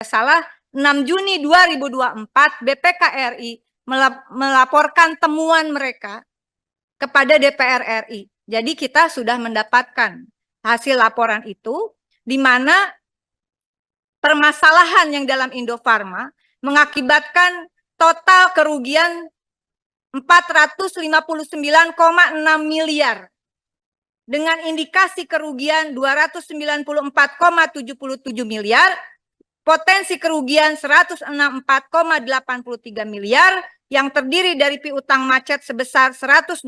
salah 6 Juni 2024 BPK RI melaporkan temuan mereka kepada DPR RI. Jadi kita sudah mendapatkan hasil laporan itu, di mana permasalahan yang dalam Indofarma mengakibatkan total kerugian 459,6 miliar dengan indikasi kerugian 294,77 miliar, potensi kerugian 164,83 miliar yang terdiri dari piutang macet sebesar 122,93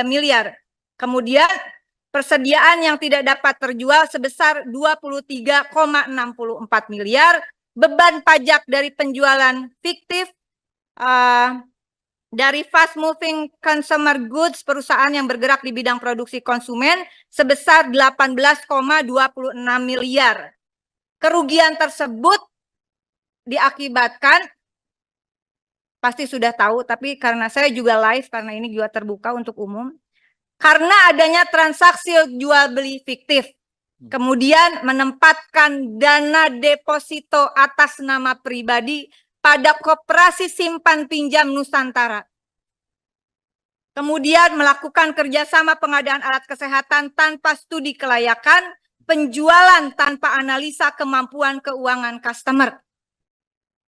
miliar. Kemudian persediaan yang tidak dapat terjual sebesar 23,64 miliar, beban pajak dari penjualan fiktif dari fast moving consumer goods perusahaan yang bergerak di bidang produksi konsumen sebesar 18,26 miliar. Kerugian tersebut diakibatkan, pasti sudah tahu, tapi karena saya juga live, karena ini juga terbuka untuk umum, karena adanya transaksi jual beli fiktif, kemudian menempatkan dana deposito atas nama pribadi pada Koperasi Simpan Pinjam Nusantara. Kemudian melakukan kerjasama pengadaan alat kesehatan tanpa studi kelayakan, penjualan tanpa analisa kemampuan keuangan customer.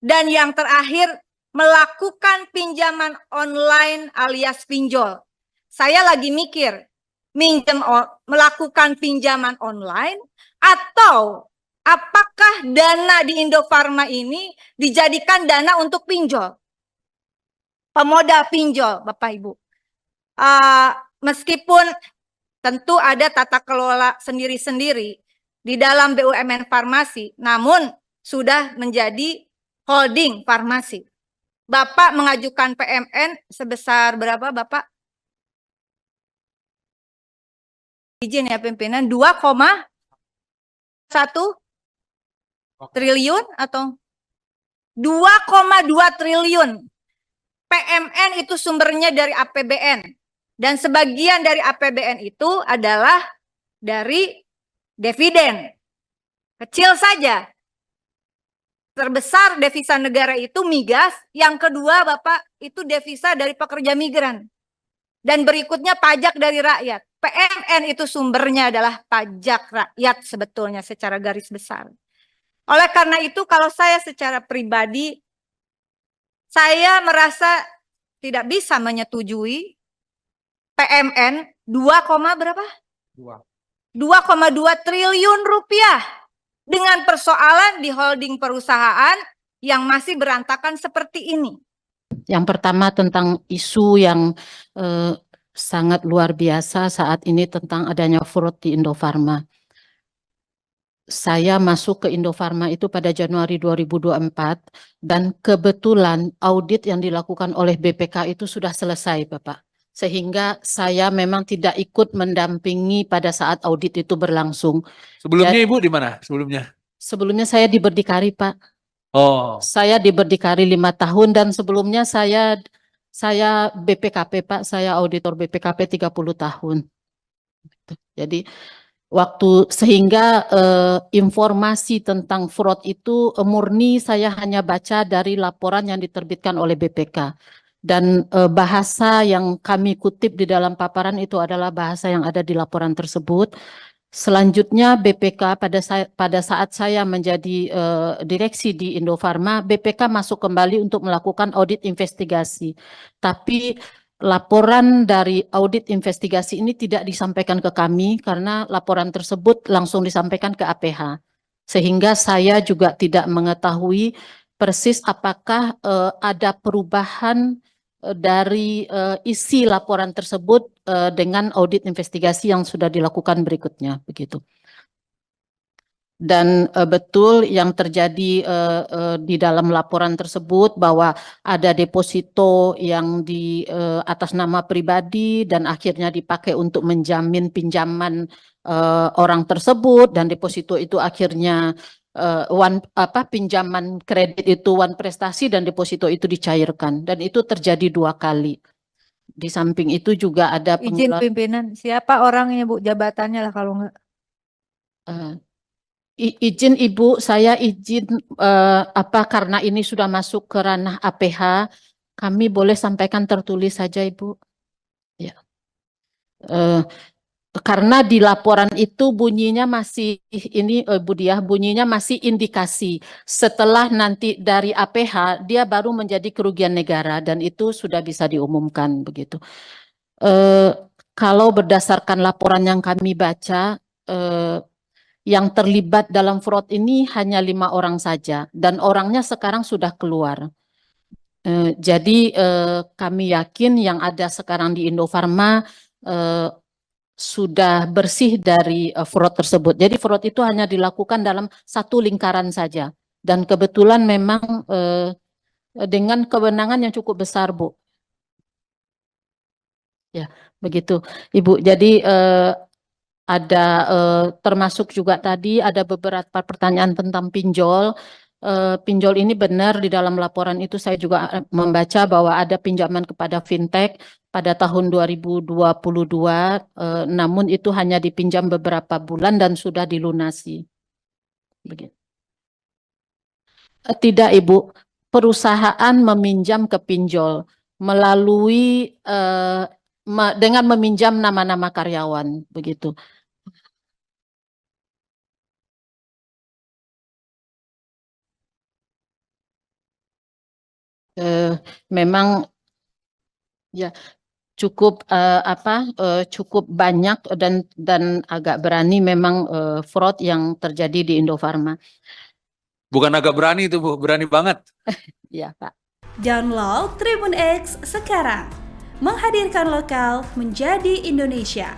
Dan yang terakhir, melakukan pinjaman online alias pinjol. Saya lagi mikir, melakukan pinjaman online atau apakah dana di Indofarma ini dijadikan dana untuk pinjol? Pemodal pinjol, Bapak Ibu. Meskipun tentu ada tata kelola sendiri-sendiri di dalam BUMN farmasi, namun sudah menjadi holding farmasi. Bapak mengajukan PMN sebesar berapa, Bapak? Izin ya pimpinan, 2,1 triliun atau 2,2 triliun. PMN itu sumbernya dari APBN. Dan sebagian dari APBN itu adalah dari dividen. Kecil saja. Terbesar devisa negara itu migas. Yang kedua, Bapak, itu devisa dari pekerja migran. Dan berikutnya pajak dari rakyat. PMN itu sumbernya adalah pajak rakyat sebetulnya secara garis besar. Oleh karena itu, kalau saya secara pribadi, saya merasa tidak bisa menyetujui PMN 2, berapa? 2,2 triliun rupiah dengan persoalan di holding perusahaan yang masih berantakan seperti ini. Yang pertama tentang isu yang sangat luar biasa saat ini tentang adanya fraud di Indofarma. Saya masuk ke Indofarma itu pada Januari 2024 dan kebetulan audit yang dilakukan oleh BPK itu sudah selesai, Bapak. Sehingga saya memang tidak ikut mendampingi pada saat audit itu berlangsung. Sebelumnya Jadi, Ibu di mana? Sebelumnya saya di Berdikari, Pak. Oh. Saya di Berdikari 5 tahun dan sebelumnya saya BPKP, Pak. Saya auditor BPKP 30 tahun. Jadi sehingga informasi tentang fraud itu murni saya hanya baca dari laporan yang diterbitkan oleh BPK. Dan bahasa yang kami kutip di dalam paparan itu adalah bahasa yang ada di laporan tersebut. Selanjutnya BPK pada saat saya menjadi direksi di Indofarma, BPK masuk kembali untuk melakukan audit investigasi. Tapi laporan dari audit investigasi ini tidak disampaikan ke kami karena laporan tersebut langsung disampaikan ke APH. Sehingga saya juga tidak mengetahui persis apakah ada perubahan dari isi laporan tersebut dengan audit investigasi yang sudah dilakukan berikutnya, begitu. Dan betul yang terjadi di dalam laporan tersebut bahwa ada deposito yang di atas nama pribadi dan akhirnya dipakai untuk menjamin pinjaman orang tersebut, dan deposito itu akhirnya pinjaman kredit itu one prestasi dan deposito itu dicairkan, dan itu terjadi 2 kali. Di samping itu juga ada Izin pimpinan, siapa orangnya Bu, jabatannya lah kalau enggak. Izin Ibu, saya izin karena ini sudah masuk ke ranah APH, kami boleh sampaikan tertulis saja Ibu. Ya. Karena di laporan itu bunyinya masih ini Bu Diah, bunyinya masih indikasi. Setelah nanti dari APH dia baru menjadi kerugian negara dan itu sudah bisa diumumkan begitu. Kalau berdasarkan laporan yang kami baca, yang terlibat dalam fraud ini hanya 5 orang saja dan orangnya sekarang sudah keluar. Jadi kami yakin yang ada sekarang di Indofarma sudah bersih dari fraud tersebut. Jadi fraud itu hanya dilakukan dalam satu lingkaran saja dan kebetulan memang dengan kewenangan yang cukup besar, Bu. Ya, begitu, Ibu. Jadi ada termasuk juga tadi ada beberapa pertanyaan tentang pinjol. Pinjol ini benar di dalam laporan itu saya juga membaca bahwa ada pinjaman kepada fintech pada tahun 2022, namun itu hanya dipinjam beberapa bulan dan sudah dilunasi. Begitu. Tidak, Ibu. Perusahaan meminjam ke pinjol melalui dengan meminjam nama-nama karyawan, begitu. Memang ya cukup cukup banyak dan agak berani memang fraud yang terjadi di Indofarma. Bukan agak berani itu Bu, berani banget. Ya, Pak. Download Tribun X sekarang. Menghadirkan lokal menjadi Indonesia.